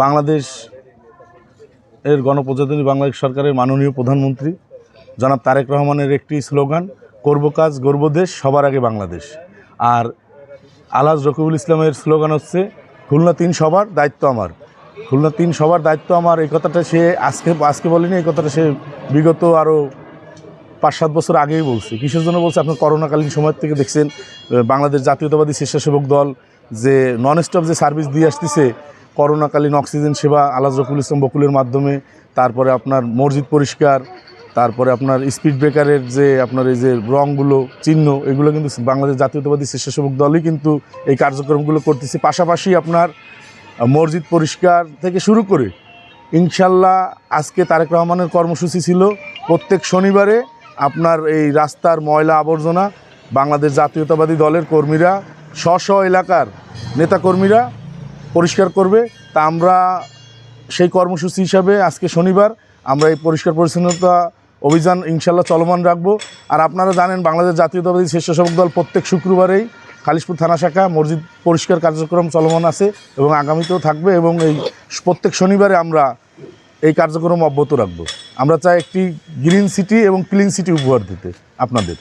বাংলাদেশ এর গণপ্রজাতন্ত্রী বাংলাদেশ সরকারের মাননীয় প্রধানমন্ত্রী জনাব তারেক রহমানের একটি স্লোগান, করব কাজ গর্ব দেশ, সবার আগে বাংলাদেশ। আর আলহাজ রকিবুল ইসলামের স্লোগান হচ্ছে খুলনা ৩ সবার, দায়িত্ব আমার। খুলনা ৩ সবার, দায়িত্ব আমার। এই কথাটা সে আজকে বলেনি, এই কথাটা সে বিগত আরও ৫-৭ বছর আগেই বলছে। কিসের জন্য বলছে? আপনার করোনাকালীন সময় থেকে দেখছেন বাংলাদেশ জাতীয়তাবাদী স্বেচ্ছাসেবক দল যে নন স্টপ যে সার্ভিস দিয়ে আসতেছে, করোনাকালীন অক্সিজেন সেবা আলহাজ রকিবুল ইসলাম বকুলের মাধ্যমে, তারপরে আপনার মসজিদ পরিষ্কার, তারপরে আপনার স্পিড ব্রেকারের যে আপনার এই যে রঙগুলো চিহ্ন, এগুলো কিন্তু বাংলাদেশ জাতীয়তাবাদী স্বেচ্ছাসেবক দলই কিন্তু এই কার্যক্রমগুলো করতেছে। পাশাপাশি আপনার মসজিদ পরিষ্কার থেকে শুরু করে ইনশাল্লাহ আজকে তারেক রহমানের কর্মসূচি ছিল প্রত্যেক শনিবারে আপনার এই রাস্তার ময়লা আবর্জনা বাংলাদেশ জাতীয়তাবাদী দলের কর্মীরা স্ব এলাকার নেতাকর্মীরা পরিষ্কার করবে। তা আমরা সেই কর্মসূচি হিসাবে আজকে শনিবার আমরা এই পরিষ্কার পরিচ্ছন্নতা অভিযান ইনশাল্লাহ চলমান রাখবো। আর আপনারা জানেন বাংলাদেশ জাতীয়তাবাদী স্বেচ্ছাসেবক দল প্রত্যেক শুক্রবারেই খালিশপুর থানা শাখা মসজিদ পরিষ্কার কার্যক্রম চলমান আছে এবং আগামীতেও থাকবে, এবং এই প্রত্যেক শনিবারে আমরা এই কার্যক্রম অব্যাহত রাখবো। আমরা চাই একটি গ্রিন সিটি এবং ক্লিন সিটি উপহার দিতে আপনাদের।